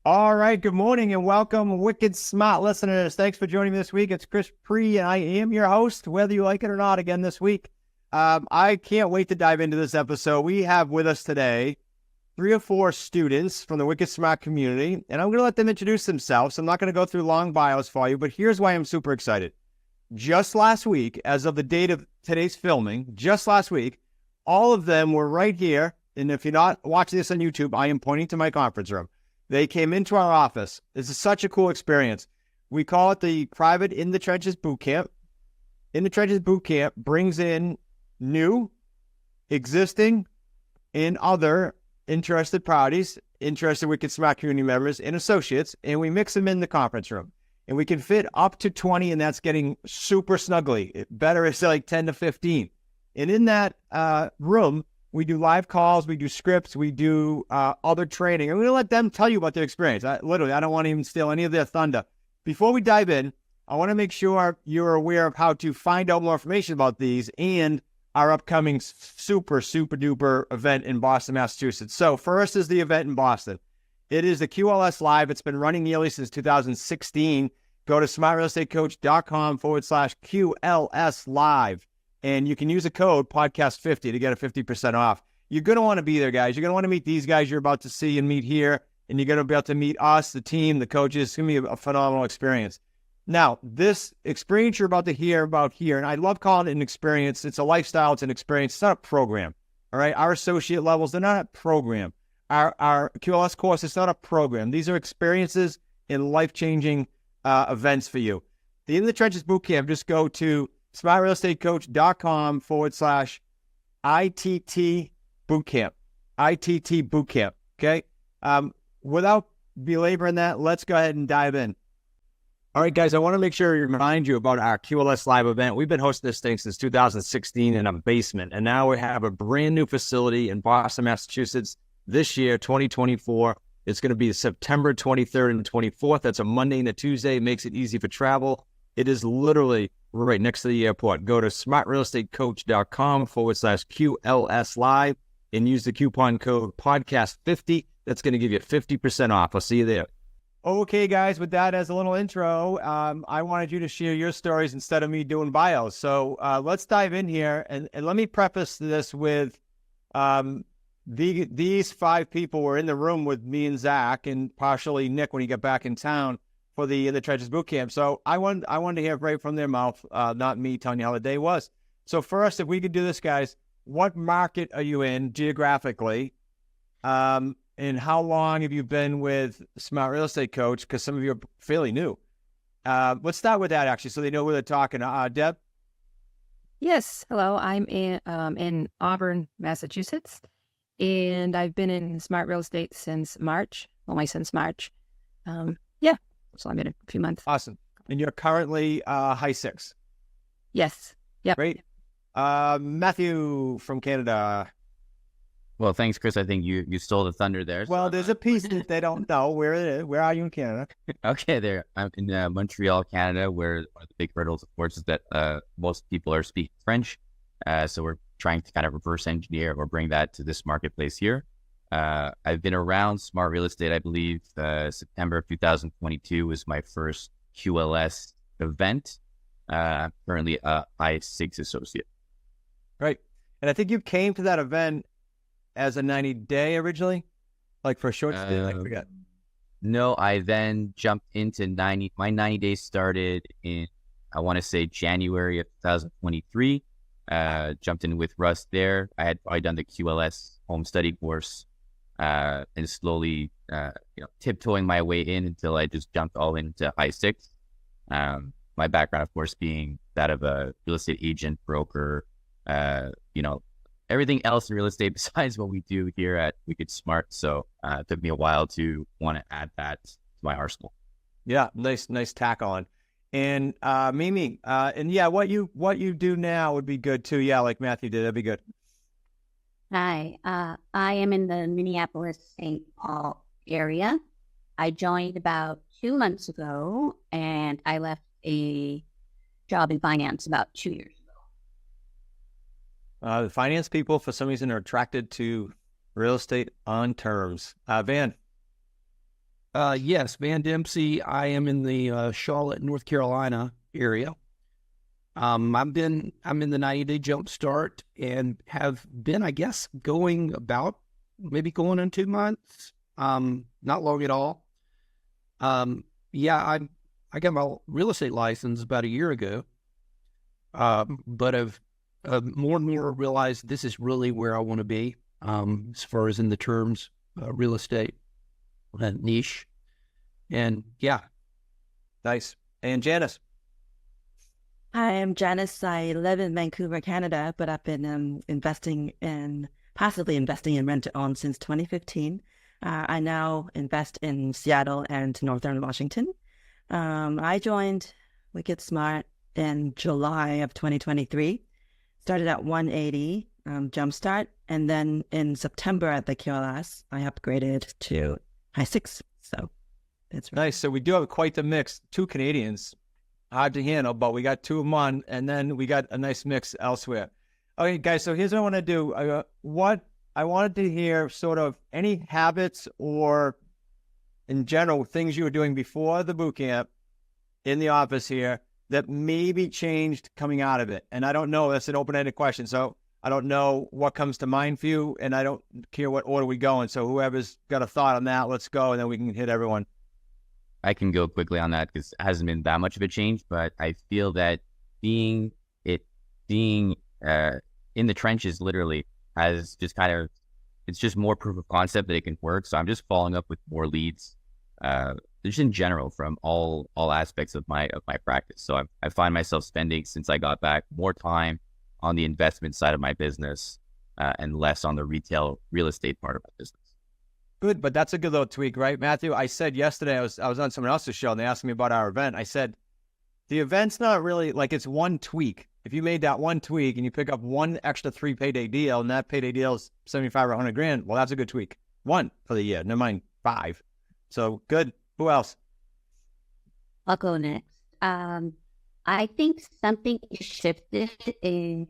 All right, good morning and welcome, wicked smart listeners. Thanks for joining me this week. It's Chris Pre, and I am your host, whether you like it or not, again this week. I can't wait to dive into this episode. We have with us today 3 or 4 students from the Wicked Smart community, and I'm going to let them introduce themselves. I'm not going to go through long bios for you, but here's why I'm super excited. Just last week, as of the date of today's filming, just last week, all of them were right here. And if you're not watching this on YouTube, I am pointing to my conference room. They came into our office. This is such a cool experience. We call it the Private In the Trenches Boot Camp. In the Trenches Boot Camp brings in new, existing, and other interested parties, interested Wicked Smart community members and associates, and we mix them in the conference room. And we can fit up to 20, and that's getting super snuggly. Better is like 10 to 15. And in that room, we do live calls, we do scripts, we do other training. I'm going to let them tell you about their experience. I don't want to even steal any of their thunder. Before we dive in, I want to make sure you're aware of how to find out more information about these and our upcoming super duper event in Boston, Massachusetts. So first is the event in Boston. It is the QLS Live. It's been running nearly since 2016. Go to smartrealestatecoach.com/QLS Live. And you can use a code podcast50 to get a 50% off. You're going to want to be there, guys. You're going to want to meet these guys you're about to see and meet here. And you're going to be able to meet us, the team, the coaches. It's going to be a phenomenal experience. Now, this experience you're about to hear about here, and I love calling it an experience. It's a lifestyle. It's an experience. It's not a program. All right. Our associate levels, they're not a program. Our QLS course, it's not a program. These are experiences and life-changing events for you. The In the Trenches Bootcamp, just go to smartrealestatecoach.com/ITT Bootcamp. ITT Bootcamp. Okay. Without belaboring that, let's go ahead and dive in. All right, guys, I want to make sure to remind you about our QLS Live event. We've been hosting this thing since 2016 in a basement, and now we have a brand new facility in Boston, Massachusetts this year, 2024. It's going to be September 23rd and 24th. That's a Monday and a Tuesday. It makes it easy for travel. It is literally right next to the airport. Go to smartrealestatecoach.com/QLS Live and use the coupon code podcast50. That's going to give you 50% off. I'll see you there. Okay, guys, with that as a little intro, I wanted you to share your stories instead of me doing bios. So let's dive in here. And let me preface this with these 5 people were in the room with me and Zach and partially Nick when he got back in town for the In the Trenches Bootcamp. So I wanted to hear right from their mouth, not me telling you how the day was. So first, if we could do this, guys, what market are you in geographically? And how long have you been with Smart Real Estate Coach? Because some of you are fairly new. Let's start with that, actually, so they know where they're talking. Deb? Yes. Hello. I'm in Auburn, Massachusetts, and I've been in Smart Real Estate since March. Only since March. Yeah. So I'm in a few months. Awesome. And you're currently high 6? Yes. Yep. Great. Matthew from Canada. Well, thanks, Chris. I think you stole the thunder there. Well, there's a piece that they don't know where it is. Where are you in Canada? Okay, there. I'm in Montreal, Canada, where one of the big hurdles, of course, is that most people are speaking French. So we're trying to kind of reverse engineer or bring that to this marketplace here. I've been around Smart Real Estate, I believe, September of 2022 was my first QLS event. Currently a I-6 associate. Right. And I think you came to that event as a 90-day originally, like for a short stint, I forget. No, I then jumped into 90. My 90 days started in, I want to say, January of 2023. Jumped in with Russ there. I had probably done the QLS home study course and slowly, tiptoeing my way in until I just jumped all into I-6. My background, of course, being that of a real estate agent, broker, everything else in real estate besides what we do here at Wicked Smart. So it took me a while to want to add that to my arsenal. Yeah, nice tack on. And Mimi, and yeah, what you do now would be good too. Yeah, like Matthew did, that'd be good. Hi, I am in the Minneapolis-St. Paul area. I joined about 2 months ago, and I left a job in finance about 2 years ago. The finance people, for some reason, are attracted to real estate on terms. Van? Yes, Van Dempsey. I am in the Charlotte, North Carolina area. I'm in the 90-day jump start and have been, I guess, going on 2 months. Not long at all. Yeah, I got my real estate license about a year ago. But I've more and more realized this is really where I want to be, as far as in the terms real estate niche. And yeah. Nice. And Janice. Hi, I'm Janice. I live in Vancouver, Canada, but I've been passively investing in rent-to-own since 2015. I now invest in Seattle and Northern Washington. I joined Wicked Smart in July of 2023, started at 180 Jumpstart, and then in September at the QLS, I upgraded to high 6. So that's right. Nice. So we do have quite the mix. 2 Canadians, hard to handle, but we got 2 of them on, and then we got a nice mix elsewhere. Okay, guys, so here's what I want to do. What I wanted to hear sort of any habits or in general things you were doing before the boot camp in the office here that maybe changed coming out of it. And I don't know, that's an open-ended question. So I don't know what comes to mind for you, and I don't care what order we go in. So whoever's got a thought on that, let's go, and then we can hit everyone. I can go quickly on that because it hasn't been that much of a change, but I feel that being in the trenches literally has just it's just more proof of concept that it can work. So I'm just following up with more leads, just in general from all aspects of my practice. So I find myself spending, since I got back, more time on the investment side of my business and less on the retail real estate part of my business. Good, but that's a good little tweak, right, Matthew? I said yesterday, I was on someone else's show, and they asked me about our event. I said, the event's not really, like, it's one tweak. If you made that one tweak and you pick up one extra 3 payday deal, and that payday deal is 75 or 100 grand, well, that's a good tweak. 1 for the year, never mind 5. So good. Who else? I'll go next. I think something shifted in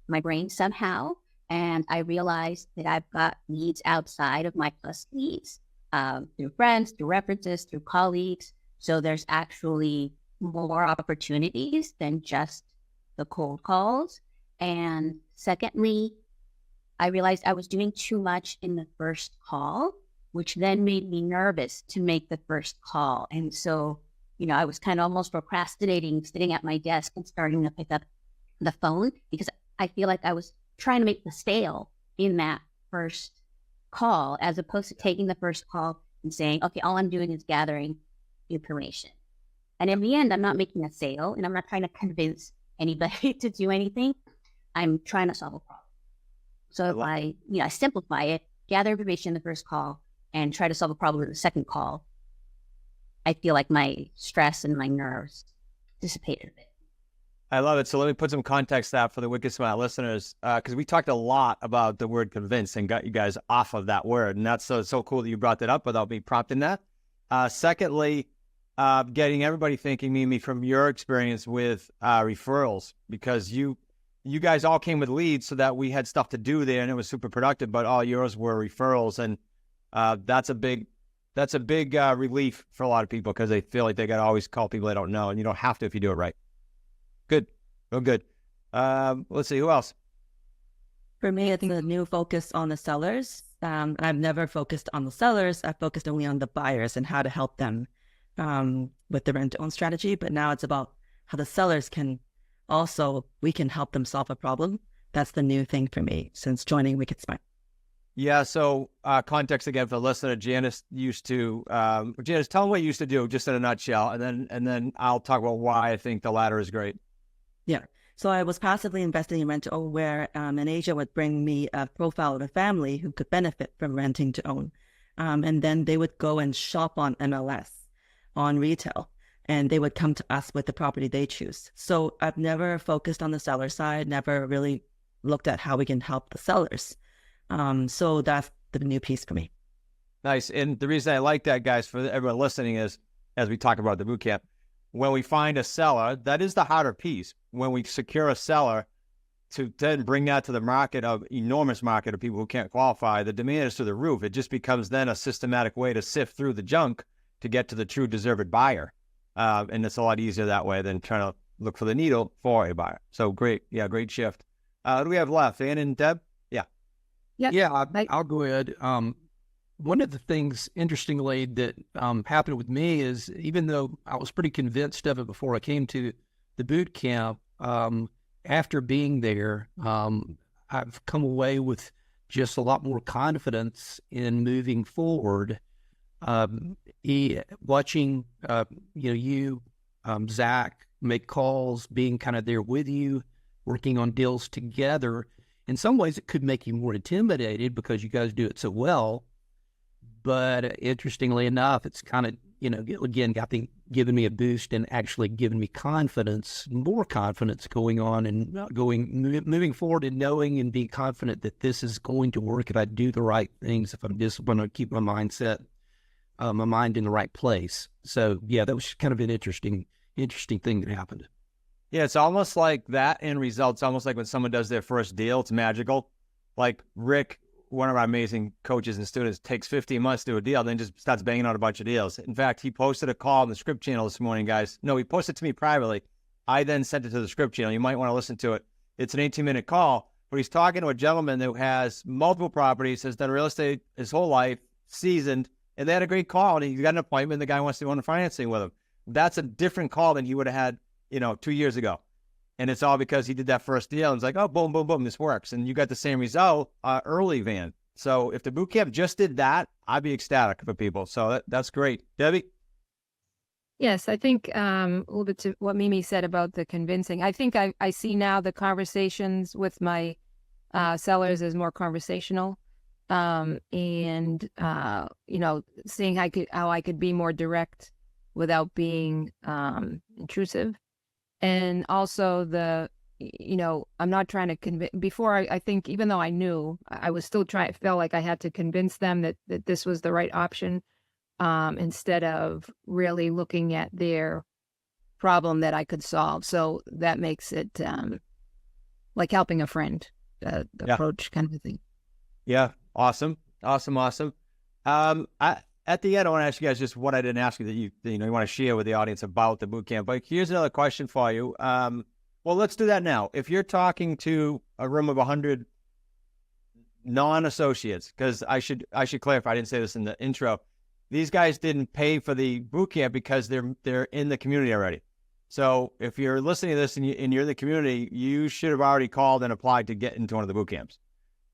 my brain somehow, and I realized that I've got needs outside of my plus needs, through friends, through references, through colleagues. So there's actually more opportunities than just the cold calls. And secondly, I realized I was doing too much in the first call, which then made me nervous to make the first call. And so, I was kind of almost procrastinating, sitting at my desk and starting to pick up the phone because I feel like I was trying to make the sale in that first call, as opposed to taking the first call and saying, okay, all I'm doing is gathering information. And in the end, I'm not making a sale, and I'm not trying to convince anybody to do anything. I'm trying to solve a problem. So if I simplify it, gather information in the first call, and try to solve a problem in the second call, I feel like my stress and my nerves dissipated a bit. I love it. So let me put some context to that for the Wicked Smart listeners, because we talked a lot about the word convince and got you guys off of that word. And that's so cool that you brought that up without me prompting that. Secondly, getting everybody thinking, Mimi, from your experience with referrals, because you guys all came with leads so that we had stuff to do there and it was super productive, but all yours were referrals. And that's a big relief for a lot of people because they feel like they got to always call people they don't know, and you don't have to if you do it right. Good. Oh, good. Let's see. Who else? For me, I think the new focus on the sellers. I've never focused on the sellers. I've focused only on the buyers and how to help them with the rent-to-own strategy. But now it's about how the sellers we can help them solve a problem. That's the new thing for me since joining Wicked Smart. Yeah. So context again for the listener. Janice Janice, tell them what you used to do just in a nutshell, and then I'll talk about why I think the latter is great. Yeah. So I was passively investing in rent-to-own where an agent would bring me a profile of a family who could benefit from renting to own. And then they would go and shop on MLS, on retail, and they would come to us with the property they choose. So I've never focused on the seller side, never really looked at how we can help the sellers. So that's the new piece for me. Nice. And the reason I like that, guys, for everyone listening is, as we talk about the bootcamp, when we find a seller, that is the harder piece. When we secure a seller, to then bring that to the market of enormous market of people who can't qualify, the demand is through the roof. It just becomes then a systematic way to sift through the junk to get to the true deserved buyer. And it's a lot easier that way than trying to look for the needle for a buyer. So great. Yeah, great shift. Who do we have left? Ann and Deb? Yeah. Yeah, I'll go ahead. One of the things, interestingly, that happened with me is, even though I was pretty convinced of it before I came to the boot camp, after being there, I've come away with just a lot more confidence in moving forward. Watching, you, Zach, make calls, being kind of there with you, working on deals together. In some ways, it could make you more intimidated because you guys do it so well. But interestingly enough, it's kind of, again, given me a boost and actually given me confidence, more confidence going on and moving forward and knowing and being confident that this is going to work if I do the right things, if I'm disciplined, I keep my mindset, my mind in the right place. So yeah, that was kind of an interesting thing that happened. Yeah, it's almost like that in results, almost like when someone does their first deal, it's magical. Like Rick, one of our amazing coaches and students, takes 15 months to do a deal, then just starts banging out a bunch of deals. In fact, he posted a call on the script channel this morning, guys. No, he posted it to me privately. I then sent it to the script channel. You might want to listen to it. It's an 18-minute call, but he's talking to a gentleman who has multiple properties, has done real estate his whole life, seasoned, and they had a great call, and he got an appointment. The guy wants to go on the financing with him. That's a different call than he would have had, 2 years ago. And it's all because he did that first deal and it's like, oh, boom, boom, boom, this works. And you got the same result early, Van. So if the boot camp just did that, I'd be ecstatic for people. So that's great. Debbie? Yes, I think a little bit to what Mimi said about the convincing. I think I see now the conversations with my sellers as more conversational, and seeing how I could be more direct without being intrusive. And also I'm not trying to convince. Before, I think, even though I knew, I was still felt like I had to convince them that this was the right option, instead of really looking at their problem that I could solve. So that makes it like helping a friend, approach kind of a thing. Yeah. Awesome. At the end, I want to ask you guys just what I didn't ask you that you want to share with the audience about the boot camp. But here's another question for you. Well, let's do that now. If you're talking to a room of 100 non-associates, because I should clarify, I didn't say this in the intro. These guys didn't pay for the boot camp because they're in the community already. So if you're listening to this and you're in the community, you should have already called and applied to get into one of the boot camps.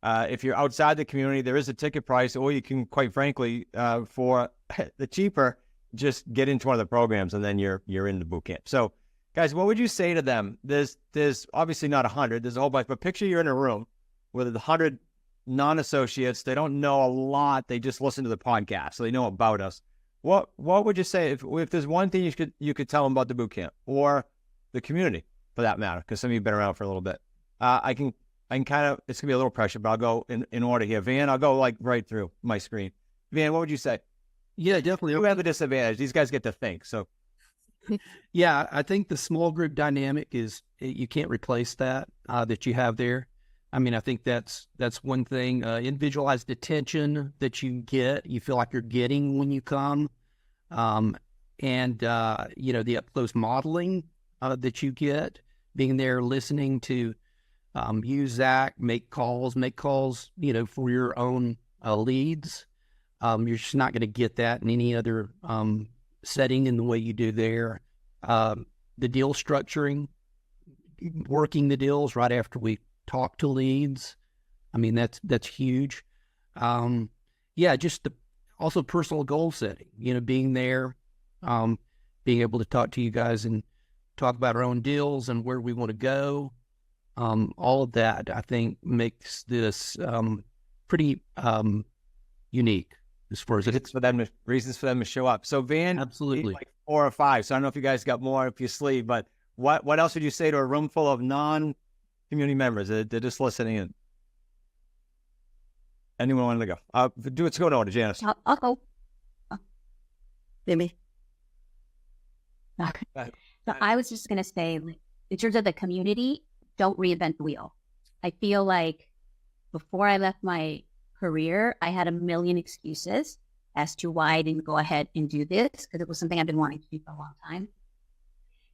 If you're outside the community, there is a ticket price, or you can, quite frankly, for the cheaper, just get into one of the programs, and then you're in the boot camp. So, guys, what would you say to them? There's obviously not 100. There's a whole bunch, but picture you're in a room with 100 non-associates. They don't know a lot. They just listen to the podcast, so they know about us. What would you say if there's one thing you could tell them about the boot camp or the community, for that matter? Because some of you've been around for a little bit. I can kind of, it's going to be a little pressure, but I'll go in order here. Van, I'll go like right through my screen. Van, what would you say? Yeah, definitely. You have a disadvantage. These guys get to think. So, yeah, I think the small group dynamic you can't replace that you have there. I mean, I think that's one thing. Individualized attention that you get, you feel like you're getting when you come. And the up-close modeling that you get, being there, listening to you, Zach, make calls, for your own leads. You're just not going to get that in any other setting in the way you do there. The deal structuring, working the deals right after we talk to leads. I mean, that's huge. Just also personal goal setting, being there, being able to talk to you guys and talk about our own deals and where we want to go. All of that, I think, makes this pretty unique as far as reasons for them to show up. So Van, absolutely, like 4 or 5. So I don't know if you guys got more up your sleeve, but what else would you say to a room full of non-community members? They're just listening in. Anyone want to go? Let's go to Janice. I'll go. Mimi. Okay. So I was just going to say, in terms of the community, don't reinvent the wheel. I feel like before I left my career, I had a million excuses as to why I didn't go ahead and do this, because it was something I've been wanting to do for a long time.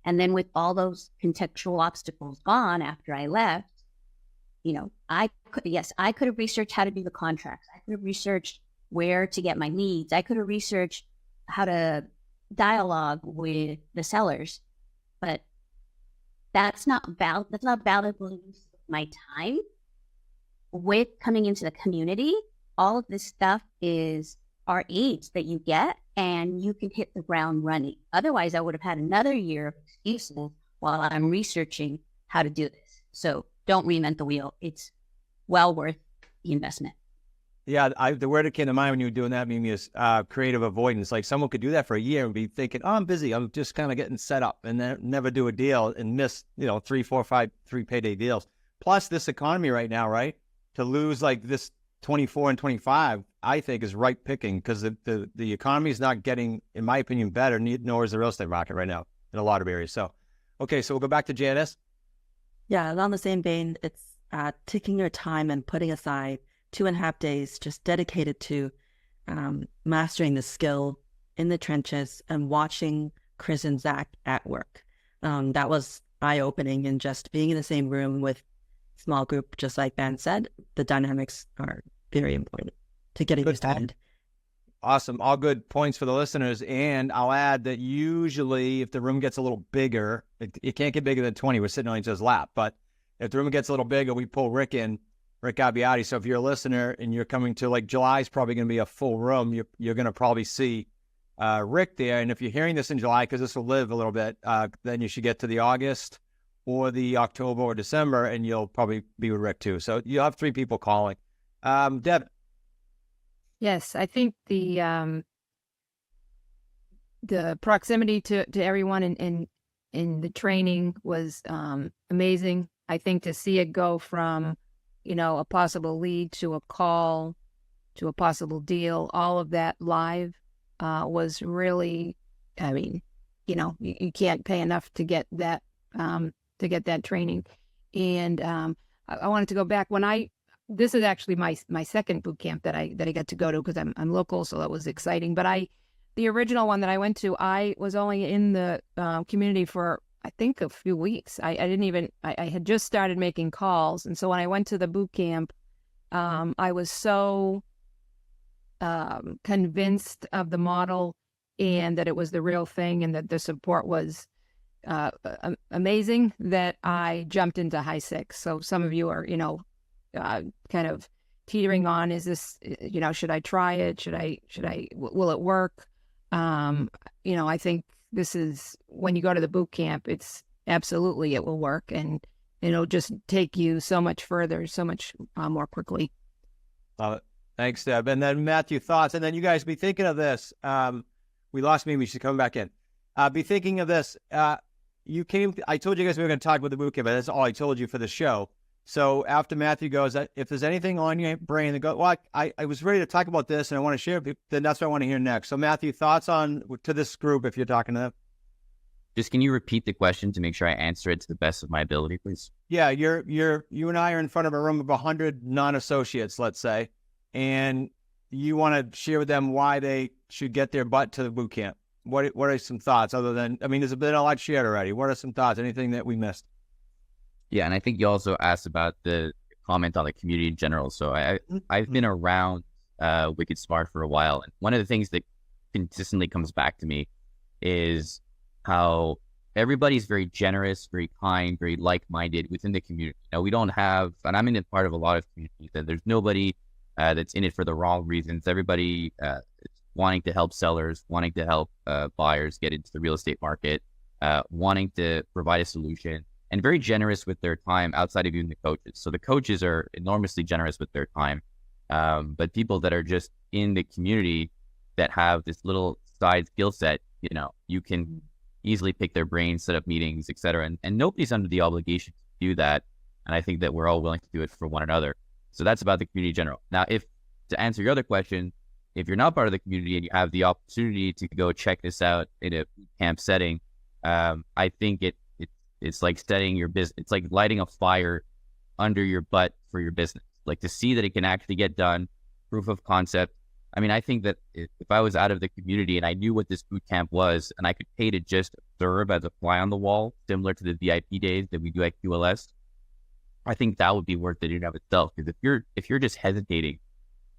And then with all those contextual obstacles gone after I left, I could have researched how to do the contracts. I could have researched where to get my leads. I could have researched how to dialogue with the sellers, but that's not valuable use of my time. With coming into the community, all of this stuff are aids that you get, and you can hit the ground running. Otherwise, I would have had another year of excuses while I'm researching how to do this. So don't reinvent the wheel. It's well worth the investment. Yeah, the word that came to mind when you were doing that made me is creative avoidance. Like someone could do that for a year and be thinking, "Oh, I'm busy. I'm just kind of getting set up," and then never do a deal and miss, 3, 4, 5, 3 payday deals. Plus, this economy right now, right? To lose like this 24 and 25, I think is right picking, because the economy is not getting, in my opinion, better. Nor is the real estate market right now in a lot of areas. So, okay, so we'll go back to Janice. Yeah, along the same vein, it's taking your time and putting aside 2.5 days just dedicated to mastering the skill in the trenches and watching Chris and Zach at work. That was eye-opening, and just being in the same room with small group, just like Ben said, the dynamics are very important to getting Good used to it. Awesome. All good points for the listeners. And I'll add that usually if the room gets a little bigger, it can't get bigger than 20. We're sitting on each other's lap. But if the room gets a little bigger, we pull Rick Abbiati. So if you're a listener and you're coming to, like, July is probably going to be a full room, you're going to probably see Rick there. And if you're hearing this in July, because this will live a little bit, then you should get to the August or the October or December, and you'll probably be with Rick too. So you'll have 3 people calling. Deb. Yes, I think the proximity to everyone in the training was amazing. I think to see it go from, a possible lead to a call to a possible deal, all of that live was really, you can't pay enough to get that training. And I wanted to go back this is actually my second boot camp that I got to go to, because I'm local, so that was exciting. But the original one that I went to, I was only in the community for, I think, a few weeks. I had just started making calls, and so when I went to the boot camp, I was so convinced of the model and that it was the real thing, and that the support was amazing, that I jumped into high 6. So some of you are, kind of teetering on, is this, should I try it? Will it work? I think this is, when you go to the boot camp, it's absolutely, it will work, and it'll just take you so much further, so much more quickly. Love it. Thanks, Deb. And then Matthew, thoughts? And then you guys be thinking of this. We lost me. We should come back in. Be thinking of this. I told you guys we were going to talk about the boot camp, but that's all I told you for the show. So after Matthew goes, if there's anything on your brain that goes, well, I was ready to talk about this and I want to share it, then that's what I want to hear next. So Matthew, thoughts to this group if you're talking to them? Just, can you repeat the question to make sure I answer it to the best of my ability, please? Yeah, you and I are in front of a room of 100 non-associates, let's say, and you want to share with them why they should get their butt to the boot camp. What are some thoughts other than, there's been a lot shared already. What are some thoughts? Anything that we missed? Yeah, and I think you also asked about the comment on the community in general. So I've been around Wicked Smart for a while, and one of the things that consistently comes back to me is how everybody's very generous, very kind, very like-minded within the community. We don't have, and I'm in a part of a lot of communities, that there's nobody that's in it for the wrong reasons. Everybody is wanting to help sellers, wanting to help buyers get into the real estate market, wanting to provide a solution, and very generous with their time outside of even the coaches. So the coaches are enormously generous with their time. But people that are just in the community that have this little side skill set, you can easily pick their brains, set up meetings, etc. And nobody's under the obligation to do that. And I think that we're all willing to do it for one another. So that's about the community in general. Now, to answer your other question, if you're not part of the community and you have the opportunity to go check this out in a boot camp setting, I think it's like setting your business. It's like lighting a fire under your butt for your business, like to see that it can actually get done, proof of concept. I mean, I think that if I was out of the community and I knew what this boot camp was and I could pay to just observe as a fly on the wall, similar to the VIP days that we do at QLS, I think that would be worth it in and of itself. Because if you're just hesitating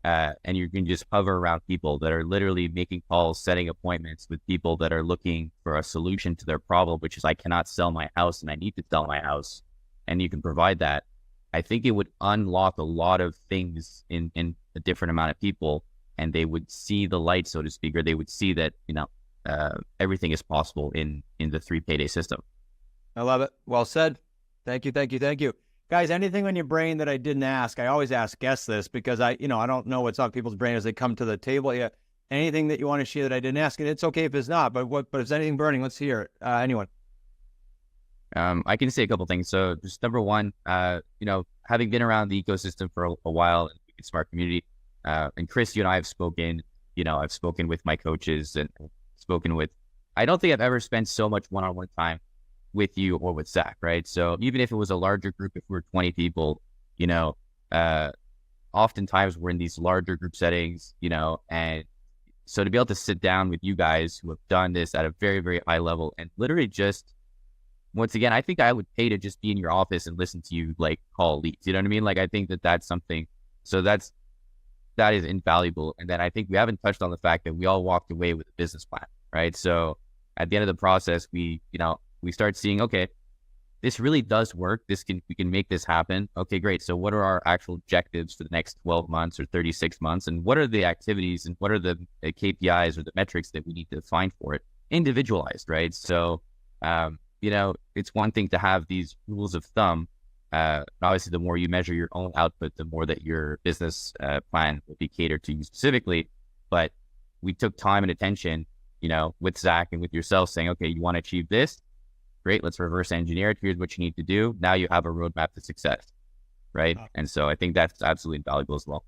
and you can just hover around people that are literally making calls, setting appointments with people that are looking for a solution to their problem, which is I cannot sell my house and I need to sell my house, and you can provide that, I think it would unlock a lot of things in a different amount of people, and they would see the light, so to speak, or they would see that, everything is possible in the 3 payday system. I love it. Well said. Thank you. Guys, anything on your brain that I didn't ask? I always ask guests this because I don't know what's on people's brain as they come to the table yet. Anything that you want to share that I didn't ask? And it's okay if it's not, but if there's anything burning, let's hear it. Anyone? I can say a couple things. So just number one, having been around the ecosystem for a while in the Wicked Smart community, and Chris, you and I have spoken, I've spoken with my coaches and I don't think I've ever spent so much one-on-one time with you or with Zach, right? So even if it was a larger group, if we're 20 people, oftentimes we're in these larger group settings, and so to be able to sit down with you guys who have done this at a very, very high level and literally just, once again, I think I would pay to just be in your office and listen to you like call leads. You know what I mean? Like, I think that's something, so that is invaluable. And then I think we haven't touched on the fact that we all walked away with a business plan, right? So at the end of the process, we start seeing, okay, this really does work. We can make this happen. Okay, great. So what are our actual objectives for the next 12 months or 36 months? And what are the activities and what are the KPIs or the metrics that we need to find for it? Individualized, right? So, it's one thing to have these rules of thumb. Obviously, the more you measure your own output, the more that your business plan will be catered to you specifically. But we took time and attention, with Zach and with yourself saying, okay, you want to achieve this? Great, let's reverse engineer it. Here's what you need to do. Now you have a roadmap to success, right? And so I think that's absolutely invaluable as well.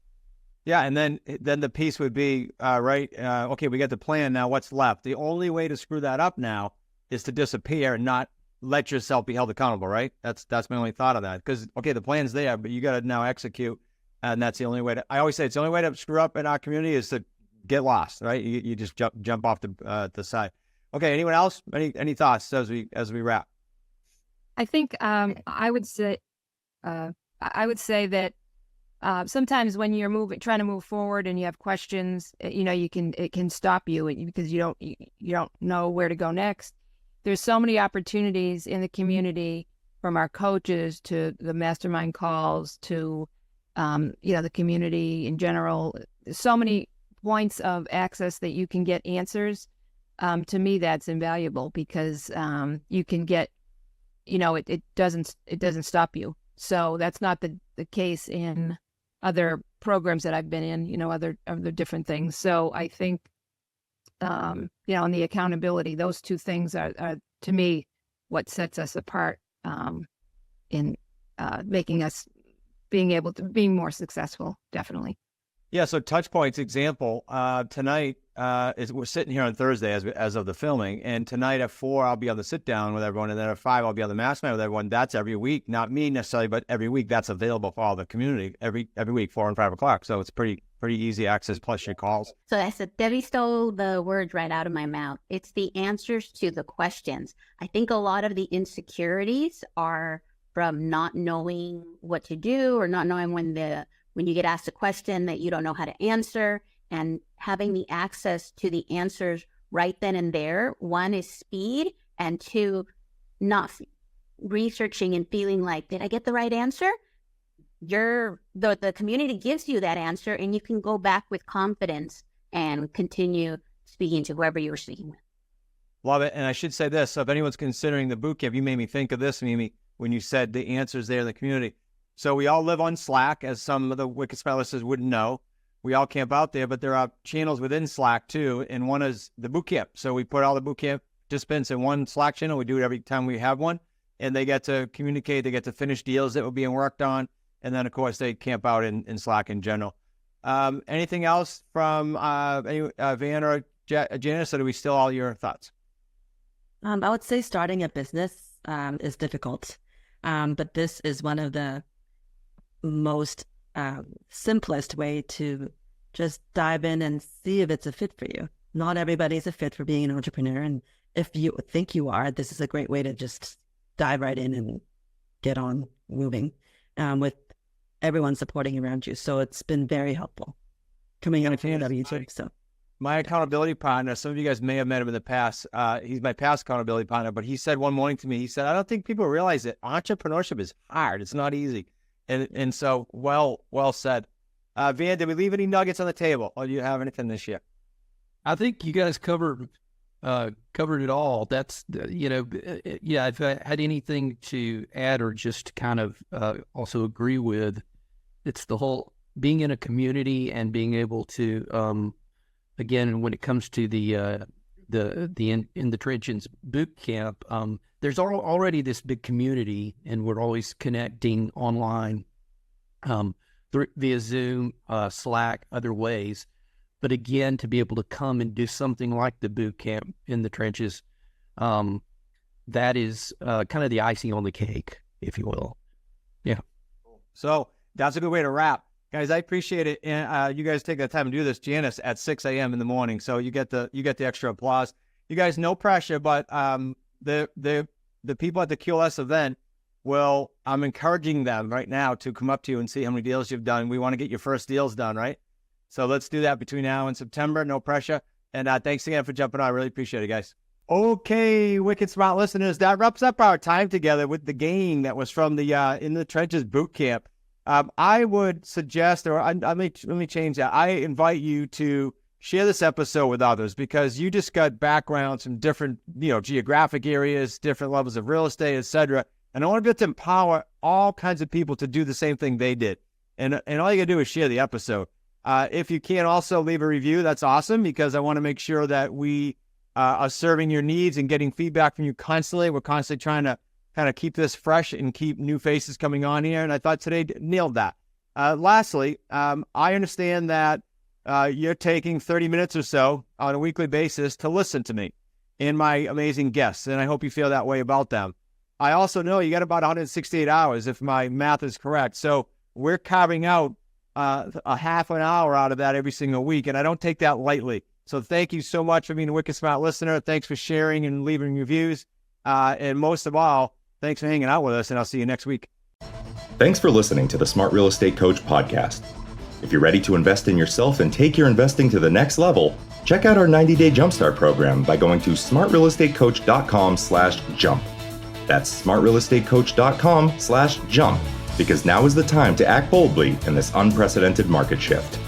Yeah, and then the piece would be, okay, we got the plan, now what's left? The only way to screw that up now is to disappear and not let yourself be held accountable, right? That's my only thought of that. Because, okay, the plan's there, but you got to now execute, and that's the only way I always say it's the only way to screw up in our community is to get lost, right? You just jump off the side. Okay, anyone else? Any thoughts as we wrap? I think I would say that sometimes when you're trying to move forward and you have questions, it can stop you because you don't know where to go next. There's so many opportunities in the community, from our coaches to the mastermind calls to the community in general. There's so many points of access that you can get answers. To me, that's invaluable because you can get, it doesn't stop you. So that's not the case in other programs that I've been in, other different things. So I think, and the accountability, those two things are to me what sets us apart in making us being more successful. Definitely. Yeah. So Touchpoints example tonight we're sitting here on Thursday as of the filming, and tonight at 4 I'll be on the sit down with everyone, and then at 5 I'll be on the mastermind with everyone. That's every week, not me necessarily, but every week that's available for all the community every week, 4 and 5 o'clock. So it's pretty easy access plus your calls. So I said, Debbie stole the words right out of my mouth. It's the answers to the questions. I think a lot of the insecurities are from not knowing what to do, or not knowing when you get asked a question that you don't know how to answer, and having the access to the answers right then and there. One is speed, and two, not researching and feeling like, did I get the right answer? The community gives you that answer, and you can go back with confidence and continue speaking to whoever you were speaking with. Love it. And I should say this, so if anyone's considering the boot camp, you made me think of this, Mimi, when you said the answers there in the community. So we all live on Slack, as some of the Wicked Smart listeners wouldn't know. We all camp out there, but there are channels within Slack too, and one is the boot camp. So we put all the boot camp participants in one Slack channel. We do it every time we have one, and they get to communicate. They get to finish deals that were being worked on, and then of course they camp out in Slack in general. Anything else from Van or Janice, or do we still all your thoughts? I would say starting a business is difficult, but this is one of the most simplest way to just dive in and see if it's a fit for you. Not everybody's a fit for being an entrepreneur. And if you think you are, this is a great way to just dive right in and get on moving with everyone supporting around you. So it's been very helpful coming out of YouTube. So my accountability partner, some of you guys may have met him in the past. He's my past accountability partner, but he said one morning to me, he said, I don't think people realize that entrepreneurship is hard. It's not easy. And so well said. Van, did we leave any nuggets on the table? Or do you have anything this year? I think you guys covered it all. That's, if I had anything to add or just kind of also agree with, it's the whole being in a community and being able to, again, when it comes to the in the trenches boot camp, there's already this big community, and we're always connecting online via Zoom, Slack, other ways. But again, to be able to come and do something like the boot camp in the trenches, that is kind of the icing on the cake, if you will. Yeah. So that's a good way to wrap. Guys, I appreciate it. And you guys take the time to do this, Janice, at 6 a.m. in the morning. So you get the extra applause. You guys, no pressure, but the people at the QLS event I'm encouraging them right now to come up to you and see how many deals you've done. We want to get your first deals done, right? So let's do that between now and September. No pressure. And thanks again for jumping on. I really appreciate it, guys. Okay, Wicked Smart listeners, that wraps up our time together with the gang that was from the In the Trenches boot camp. I would suggest, let me change that. I invite you to share this episode with others, because you just got backgrounds from different, geographic areas, different levels of real estate, etc. And I want to be able to empower all kinds of people to do the same thing they did. And all you got to do is share the episode. If you can also leave a review, that's awesome, because I want to make sure that we are serving your needs and getting feedback from you constantly. We're constantly trying to kind of keep this fresh and keep new faces coming on here. And I thought today nailed that. Lastly, I understand that you're taking 30 minutes or so on a weekly basis to listen to me and my amazing guests. And I hope you feel that way about them. I also know you got about 168 hours, if my math is correct. So we're carving out a half an hour out of that every single week. And I don't take that lightly. So thank you so much for being a Wicked Smart listener. Thanks for sharing and leaving reviews. And most of all, thanks for hanging out with us, and I'll see you next week. Thanks for listening to the Smart Real Estate Coach podcast. If you're ready to invest in yourself and take your investing to the next level, check out our 90-day Jumpstart program by going to smartrealestatecoach.com/jump. That's smartrealestatecoach.com/jump, because now is the time to act boldly in this unprecedented market shift.